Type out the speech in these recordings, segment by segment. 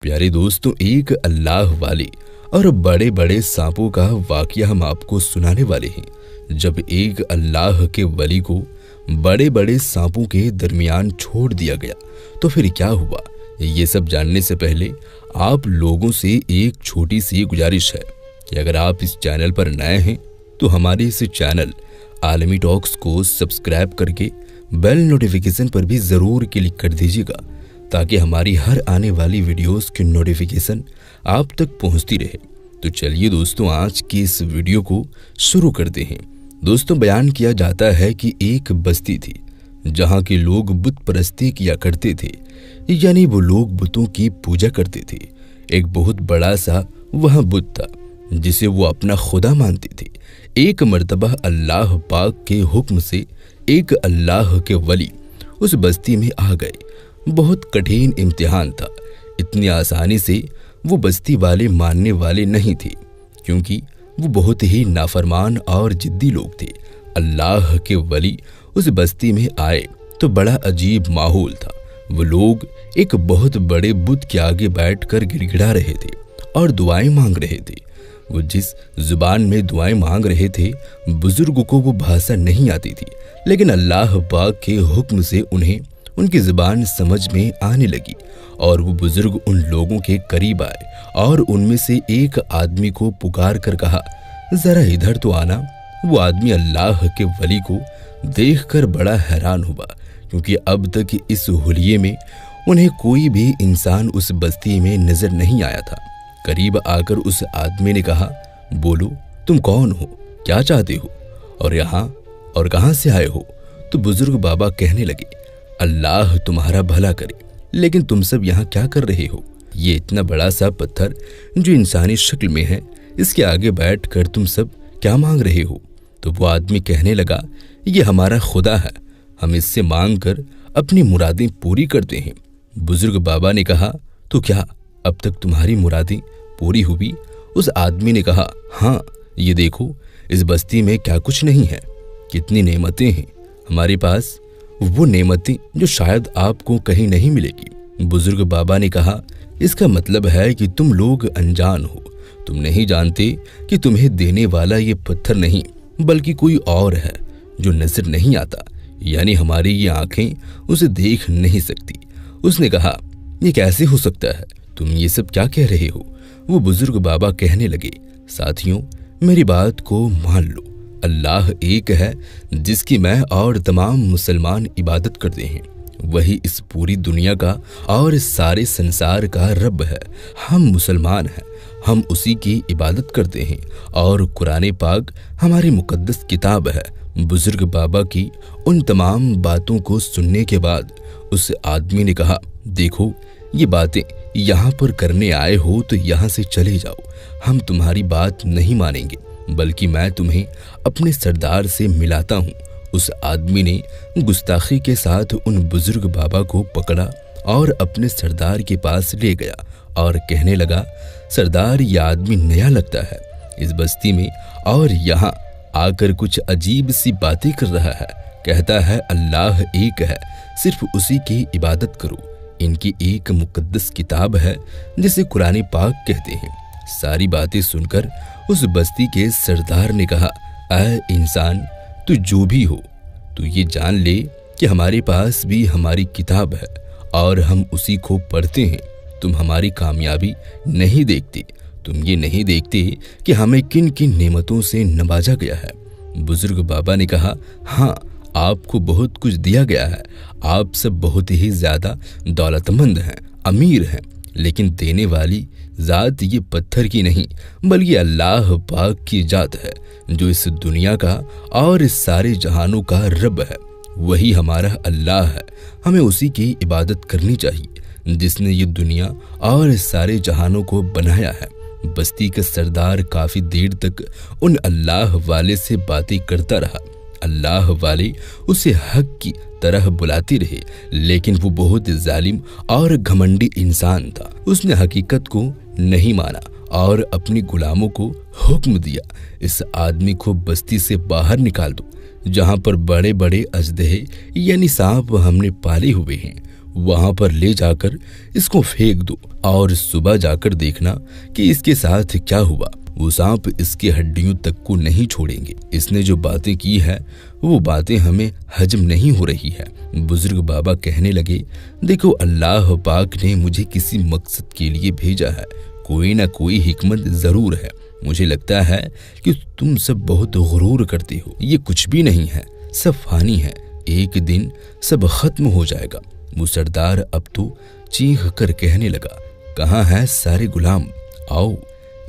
प्यारे दोस्तों, एक अल्लाह वाले और बड़े बड़े सांपों का वाकया हम आपको सुनाने वाले हैं। जब एक अल्लाह के वली को बड़े बड़े सांपों के दरमियान छोड़ दिया गया तो फिर क्या हुआ, ये सब जानने से पहले आप लोगों से एक छोटी सी गुजारिश है कि अगर आप इस चैनल पर नए हैं तो हमारे इस चैनल आलमी टॉक्स को सब्सक्राइब करके बेल नोटिफिकेशन पर भी ज़रूर क्लिक कर दीजिएगा ताकि हमारी हर आने वाली वीडियोस की नोटिफिकेशन आप तक पहुंचती रहे। तो चलिए दोस्तों, आज की इस वीडियो को शुरू करते हैं। दोस्तों, बयान किया जाता है कि एक बस्ती थी जहां के लोग बुत परस्ती किया करते थे, यानी वो लोग बुतों की पूजा करते थे। एक बहुत बड़ा सा वह बुत था जिसे वो अपना खुदा मानते थे। एक मर्तबा अल्लाह पाक के हुक्म से एक अल्लाह के वली उस बस्ती में आ गए। बहुत कठिन इम्तिहान था। इतनी आसानी से वो बस्ती वाले मानने वाले नहीं थे, क्योंकि वो बहुत ही नाफरमान और जिद्दी लोग थे। अल्लाह के वली उस बस्ती में आए तो बड़ा अजीब माहौल था। वो लोग एक बहुत बड़े बुत के आगे बैठकर गिड़गिड़ा रहे थे और दुआएं मांग रहे थे। वो जिस जुबान में दुआएं मांग रहे थे, बुजुर्ग को वो भाषा नहीं आती थी, लेकिन अल्लाह पाक के हुक्म से उन्हें उनकी जुबान समझ में आने लगी और वो बुजुर्ग उन लोगों के करीब आए और उनमें से एक आदमी को पुकार कर कहा, जरा इधर तो आना। वो आदमी अल्लाह के वली को देखकर बड़ा हैरान हुआ, क्योंकि अब तक इस हुलिये में उन्हें कोई भी इंसान उस बस्ती में नजर नहीं आया था। करीब आकर उस आदमी ने कहा, बोलो तुम कौन हो, क्या चाहते हो और यहाँ और कहाँ से आए हो? तो बुजुर्ग बाबा कहने लगे, अल्लाह तुम्हारा भला करे, लेकिन तुम सब यहाँ क्या कर रहे हो? ये इतना बड़ा सा पत्थर जो इंसानी शक्ल में है, इसके आगे बैठ कर तुम सब क्या मांग रहे हो? तो वो आदमी कहने लगा, ये हमारा खुदा है, हम इससे मांग कर अपनी मुरादें पूरी करते हैं। बुजुर्ग बाबा ने कहा, तो क्या अब तक तुम्हारी मुरादें पूरी हुई? उस आदमी ने कहा, हाँ, ये देखो इस बस्ती में क्या कुछ नहीं है, कितनी नेमतें हैं हमारे पास, वो नेमतें जो शायद आपको कहीं नहीं मिलेगी। बुजुर्ग बाबा ने कहा, इसका मतलब है कि तुम लोग अनजान हो, तुम नहीं जानते कि तुम्हें देने वाला ये पत्थर नहीं बल्कि कोई और है जो नजर नहीं आता, यानी हमारी ये आंखें उसे देख नहीं सकती। उसने कहा, ये कैसे हो सकता है, तुम ये सब क्या कह रहे हो? वो बुजुर्ग बाबा कहने लगे, साथियों मेरी बात को मान लो, अल्लाह एक है जिसकी मैं और तमाम मुसलमान इबादत करते हैं। वही इस पूरी दुनिया का और इस सारे संसार का रब है। हम मुसलमान हैं, हम उसी की इबादत करते हैं और कुरान पाक हमारी मुकद्दस किताब है। बुजुर्ग बाबा की उन तमाम बातों को सुनने के बाद उस आदमी ने कहा, देखो ये बातें यहाँ पर करने आए हो तो यहाँ से चले जाओ, हम तुम्हारी बात नहीं मानेंगे, बल्कि मैं तुम्हें अपने सरदार से मिलाता हूँ। उस आदमी ने गुस्ताखी के साथ उन बुजुर्ग बाबा को पकड़ा और अपने सरदार के पास ले गया और कहने लगा, सरदार ये आदमी नया लगता है इस बस्ती में और यहाँ आकर कुछ अजीब सी बातें कर रहा है। कहता है अल्लाह एक है, सिर्फ उसी की इबादत करो। इनकी एक मुकद्दस किताब है जिसे कुरान पाक कहते हैं। सारी बातें सुनकर उस बस्ती के सरदार ने कहा, ऐ इंसान, तू जो भी हो, तू ये जान ले कि हमारे पास भी हमारी किताब है और हम उसी को पढ़ते हैं। तुम हमारी कामयाबी नहीं देखते, तुम ये नहीं देखते कि हमें किन किन नेमतों से नवाजा गया है। बुजुर्ग बाबा ने कहा, हाँ, आपको बहुत कुछ दिया गया है, आप सब बहुत ही ज्यादा दौलतमंद हैं, अमीर हैं, लेकिन देने वाली जात ये पत्थर की नहीं बल्कि अल्लाह पाक की जात है जो इस दुनिया का और इस सारे जहानों का रब है। वही हमारा अल्लाह है, हमें उसी की इबादत करनी चाहिए जिसने ये दुनिया और इस सारे जहानों को बनाया है। बस्ती का सरदार काफी देर तक उन अल्लाह वाले से बातें करता रहा। अल्लाह वाले उसे हक की तरह बुलाते रहे, लेकिन वो बहुत जालिम और घमंडी इंसान था। उसने हकीकत को नहीं माना और अपने गुलामों को हुक्म दिया, इस आदमी को बस्ती से बाहर निकाल दो, जहां पर बड़े बड़े अजदहे यानी सांप हमने पाले हुए हैं। वहां पर ले जाकर इसको फेंक दो और सुबह जाकर देखना कि इसके साथ क्या हुआ। वो सांप इसकी हड्डियों तक को नहीं छोड़ेंगे। इसने जो बातें की है वो बातें हमें हजम नहीं हो रही है। बुजुर्ग बाबा कहने लगे, देखो अल्लाह पाक ने मुझे किसी मकसद के लिए भेजा है, कोई ना कोई हिकमत जरूर है। मुझे लगता है कि तुम सब बहुत गुरूर करते हो। ये कुछ भी नहीं है, सब फानी है, एक दिन सब खत्म हो जाएगा। वो सरदार अब तो चीख कर कहने लगा, कहाँ है सारे गुलाम, आओ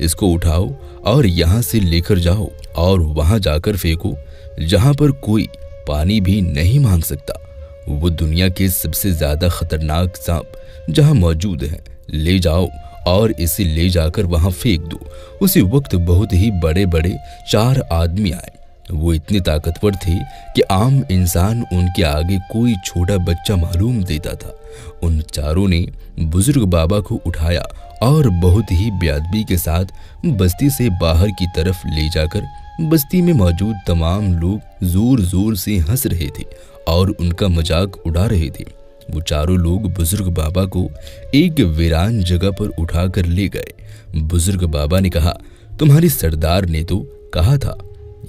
इसको उठाओ और यहाँ से लेकर जाओ और वहां जाकर फेंको जहां पर कोई पानी भी नहीं मांग सकता। वो दुनिया के सबसे ज्यादा खतरनाक सांप जहां मौजूद है, ले जाओ और इसे ले जाकर वहां फेंक दो। उसी वक्त बहुत ही बड़े बड़े 4 आदमी आए। वो इतने ताकतवर थे कि आम इंसान उनके आगे कोई छोटा बच्चा मालूम देता था। उन चारों ने बुजुर्ग बाबा को उठाया और बहुत ही बेअदबी के साथ बस्ती से बाहर की तरफ ले जाकर बस्ती में मौजूद तमाम लोग जोर जोर से हंस रहे थे और उनका मजाक उड़ा रहे थे। वो चारों लोग बुजुर्ग बाबा को एक वीरान जगह पर उठाकर ले गए। बुजुर्ग बाबा ने कहा, तुम्हारी सरदार ने तो कहा था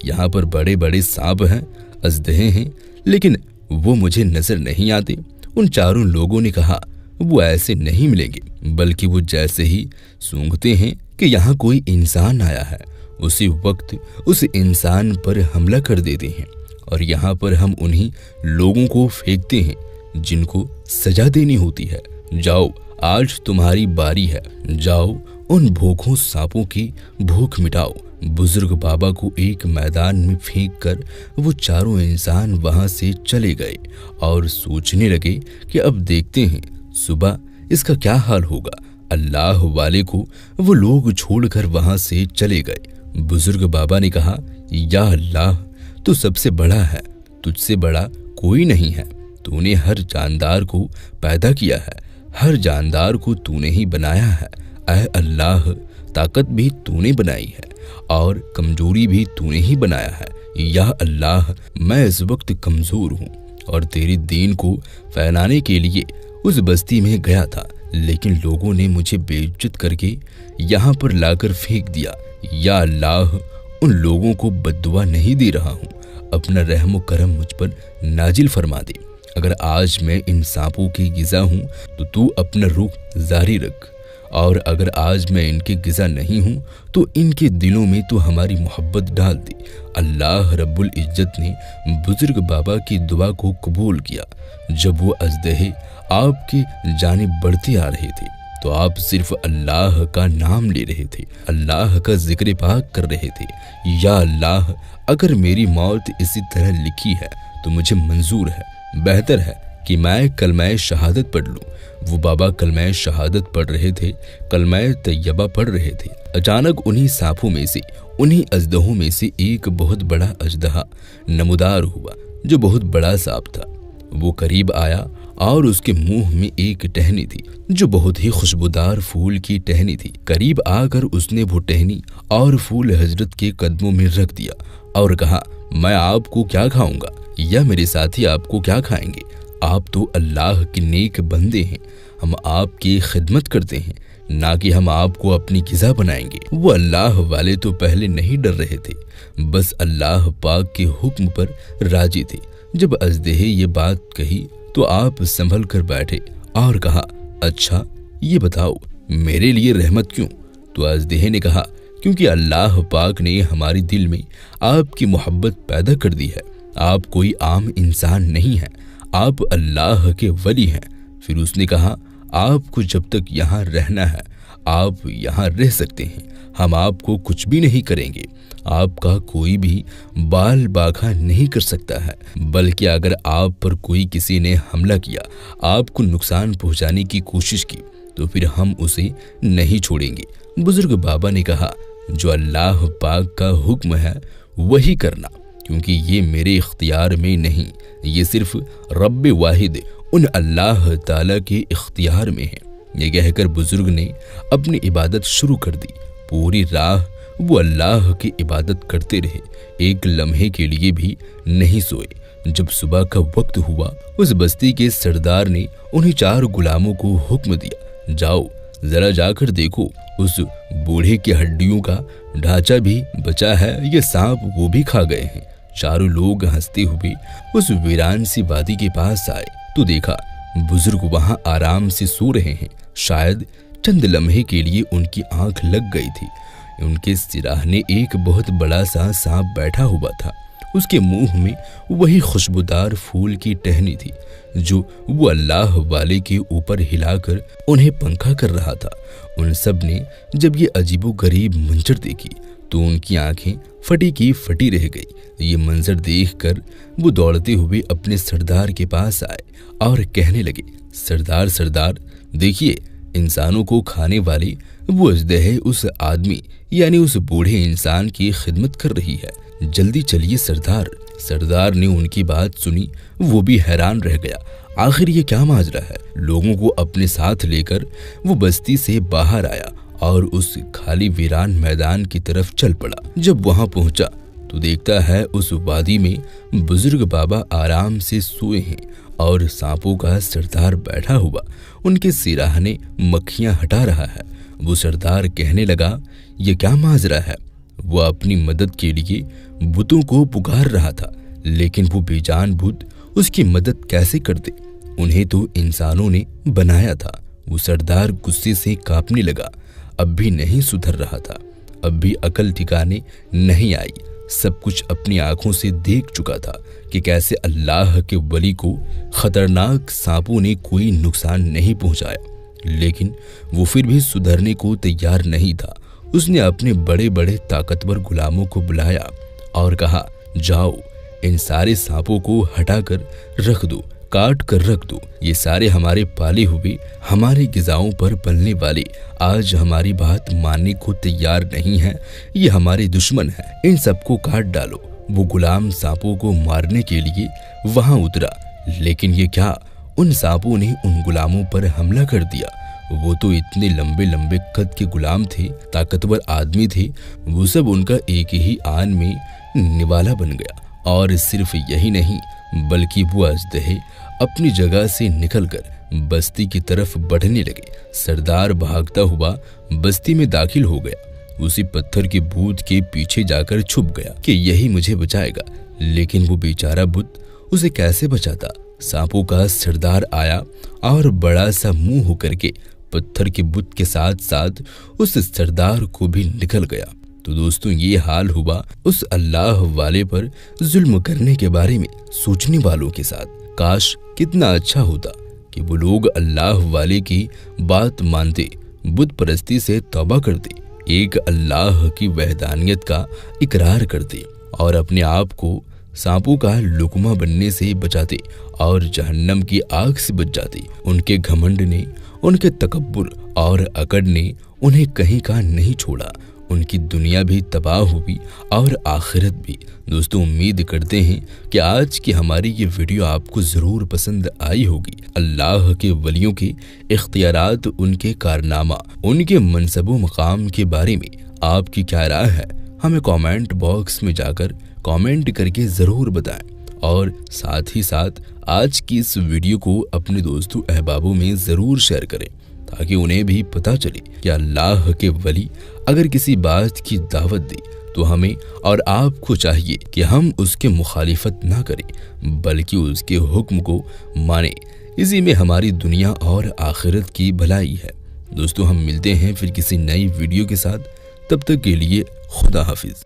यहाँ पर बड़े बड़े सांप हैं, अजदहे हैं, लेकिन वो मुझे नजर नहीं आते। उन चारों लोगों ने कहा, वो ऐसे नहीं मिलेंगे, बल्कि वो जैसे ही सूंघते हैं कि यहाँ कोई इंसान आया है, उसी वक्त उस इंसान पर हमला कर देते हैं और यहाँ पर हम उन्हीं लोगों को फेंकते हैं जिनको सजा देनी होती है। जाओ, आज तुम्हारी बारी है, जाओ उन भूखों सांपों की भूख मिटाओ। बुजुर्ग बाबा को एक मैदान में फेंक कर वो चारों इंसान वहां से चले गए और सोचने लगे कि अब देखते हैं सुबह इसका क्या हाल होगा। अल्लाह वाले को वो लोग छोड़कर वहां से चले गए। बुजुर्ग बाबा ने कहा, या अल्लाह, तू सबसे बड़ा है, तुझसे बड़ा कोई नहीं है। तूने हर जानदार को पैदा किया है, हर जानदार को तूने ही बनाया है। ऐ अल्लाह, ताकत भी तूने बनाई है और कमजोरी भी तूने ही बनाया है। या अल्लाह, मैं इस वक्त कमजोर हूँ और तेरे दीन को फैलाने के लिए उस बस्ती में गया था, लेकिन लोगों ने मुझे बेइज्जत करके यहाँ पर लाकर फेंक दिया। या अल्लाह, उन लोगों को बद्दुआ नहीं दे रहा हूँ, अपना रहम करम मुझ पर नाजिल फरमा दे। अगर आज मैं इन सांपों की गिज़ा हूँ तो तू अपना रुख जारी रख, और अगर आज मैं इनकी गिज़ा नहीं हूँ तो इनके दिलों में तो हमारी मोहब्बत डाल दे। अल्लाह रब्बुल इज्जत ने बुजुर्ग बाबा की दुआ को कबूल किया। जब वो अजदहे आपकी जानिब बढ़ते आ रहे थे तो आप सिर्फ अल्लाह का नाम ले रहे थे, अल्लाह का जिक्र पाक कर रहे थे। या अल्लाह, अगर मेरी मौत इसी तरह लिखी है तो मुझे मंजूर है, बेहतर है कि मैं कलमाए शहादत पढ़ लूँ। वो बाबा कलमाए शहादत पढ़ रहे थे, कलमाए तैयबा पढ़ रहे थे। अचानक उन्हीं सांपों में से, उन्हीं अजदहों में से एक बहुत बड़ा अजदहा नमूदार हुआ जो बहुत बड़ा सांप था। वो करीब आया और उसके मुंह में एक टहनी थी जो बहुत ही खुशबूदार फूल की टहनी थी। करीब आकर उसने वो टहनी और फूल हजरत के कदमों में रख दिया और कहा, मैं आपको क्या खाऊंगा या मेरे साथी आपको क्या खाएंगे? आप तो अल्लाह के नेक बंदे हैं, हम आपकी खिदमत करते हैं, ना कि हम आपको अपनी गिज़ा बनाएंगे। वो अल्लाह वाले तो पहले नहीं डर रहे थे, बस अल्लाह पाक के हुक्म पर राजी थे। जब अजदहे ये बात कही तो आप संभल कर बैठे और कहा, अच्छा ये बताओ मेरे लिए रहमत क्यों? तो अजदहे ने कहा, क्योंकि अल्लाह पाक ने हमारे दिल में आपकी मोहब्बत पैदा कर दी है। आप कोई आम इंसान नहीं है, आप अल्लाह के वली हैं। फिर उसने कहा, आपको जब तक यहाँ रहना है आप यहाँ रह सकते हैं, हम आपको कुछ भी नहीं करेंगे, आपका कोई भी बाल बाखा नहीं कर सकता है, बल्कि अगर आप पर कोई किसी ने हमला किया, आपको नुकसान पहुँचाने की कोशिश की, तो फिर हम उसे नहीं छोड़ेंगे। बुजुर्ग बाबा ने कहा, जो अल्लाह पाक का हुक्म है वही करना, क्योंकि ये मेरे इख्तियार में नहीं, ये सिर्फ रब्बे वाहिद उन अल्लाह ताला के इख्तियार में है। ये कहकर बुजुर्ग ने अपनी इबादत शुरू कर दी। पूरी राह वो अल्लाह की इबादत करते रहे, एक लम्हे के लिए भी नहीं सोए। जब सुबह का वक्त हुआ, उस बस्ती के सरदार ने उन्हीं 4 गुलामों को हुक्म दिया, जाओ जरा जाकर देखो, उस बूढ़े की हड्डियों का ढांचा भी बचा है, ये सांप वो भी खा गए हैं। चारों लोग हंसते हुए उस वीरान सी वादी के पास आए तो देखा बुजुर्ग वहां आराम से सो रहे हैं। शायद चंद लम्हे के लिए उनकी आंख लग गई थी। उनके सिराहने एक बहुत बड़ा सा सांप बैठा हुआ था। उसके मुंह में वही खुशबूदार फूल की टहनी थी जो वो अल्लाह वाले के ऊपर हिलाकर उन्हें पंखा कर रहा था। उन सब ने जब ये अजीबोगरीब मंजर देखी तो उनकी आंखें फटी की फटी रह गई। ये मंजर देखकर वो दौड़ते हुए अपने सरदार के पास आए और कहने लगे, सरदार सरदार, देखिए इंसानों को खाने वाली वो अजदहे उस आदमी यानी उस बूढ़े इंसान की खिदमत कर रही है, जल्दी चलिए सरदार। सरदार ने उनकी बात सुनी, वो भी हैरान रह गया, आखिर ये क्या माजरा है। लोगों को अपने साथ लेकर वो बस्ती से बाहर आया और उस खाली वीरान मैदान की तरफ चल पड़ा। जब वहां पहुंचा तो देखता है उस वादी में बुजुर्ग बाबा आराम से सोए हैं और सांपों का सरदार बैठा हुआ उनके सिराहने मक्खियां हटा रहा है। वो सरदार कहने लगा, ये क्या माजरा है। वो अपनी मदद के लिए बुतों को पुकार रहा था, लेकिन वो बेजान बुत उसकी मदद कैसे करते, उन्हें तो इंसानों ने बनाया था। वो सरदार गुस्से से कांपने लगा। अब भी नहीं सुधर रहा था, अब भी अकल ठिकाने नहीं आई। सब कुछ अपनी आंखों से देख चुका था कि कैसे अल्लाह के वली को खतरनाक सांपों ने कोई नुकसान नहीं पहुंचाया, लेकिन वो फिर भी सुधरने को तैयार नहीं था। उसने अपने बड़े बड़े ताकतवर गुलामों को बुलाया और कहा, जाओ इन सारे सांपों को हटाकर रख दो, काट कर रख दो। ये सारे हमारे पाले हुए, हमारे गिजाओं पर पलने वाले आज हमारी बात मानने को तैयार नहीं है। ये हमारे दुश्मन है, इन सबको काट डालो। वो गुलाम सांपों को मारने के लिए वहां उतरा, लेकिन ये क्या, उन सांपों ने उन गुलामों पर हमला कर दिया। वो तो इतने लंबे लंबे कद के गुलाम थे, ताकतवर आदमी थे। वो सब उनका एक ही आन में निवाला बन गया। और सिर्फ यही नहीं, बल्कि वो अजदहे अपनी जगह से निकलकर बस्ती की तरफ बढ़ने लगे। सरदार भागता हुआ बस्ती में दाखिल हो गया। उसी पत्थर के भूत के पीछे जाकर छुप गया कि यही मुझे बचाएगा, लेकिन वो बेचारा भूत उसे कैसे बचाता। सांपों का सरदार आया और बड़ा सा मुंह होकर के पत्थर के बुत के साथ साथ उस सरदार को भी निकल गया। तो दोस्तों, ये हाल हुआ उस अल्लाह वाले पर जुल्म करने के बारे में सोचने वालों के साथ। काश कितना अच्छा होता कि वो लोग अल्लाह वाले की बात मानते, बुत परस्ती से तौबा करते, एक अल्लाह की वहदानियत का इकरार करते और अपने आप को सांपों का लुकमा बनने से बचाते और जहन्नम की आग से बच जाते। उनके घमंड ने, उनके तकब्बुर और अकड़ ने उन्हें कहीं का नहीं छोड़ा। उनकी दुनिया भी तबाह हुई और आखिरत भी। दोस्तों, उम्मीद करते हैं कि आज की हमारी ये वीडियो आपको ज़रूर पसंद आई होगी। अल्लाह के वलियों के इख्तियारात, उनके कारनामा, उनके मनसबो मकाम के बारे में आपकी क्या राय है, हमें कमेंट बॉक्स में जाकर कमेंट करके ज़रूर बताएं। और साथ ही साथ आज की इस वीडियो को अपने दोस्तों अहबाबों में ज़रूर शेयर करें, ताकि उन्हें भी पता चले कि अल्लाह के वली अगर किसी बात की दावत दे तो हमें और आपको चाहिए कि हम उसके मुखालिफत ना करें, बल्कि उसके हुक्म को माने। इसी में हमारी दुनिया और आखिरत की भलाई है। दोस्तों, हम मिलते हैं फिर किसी नई वीडियो के साथ। तब तक के लिए खुदा हाफिज।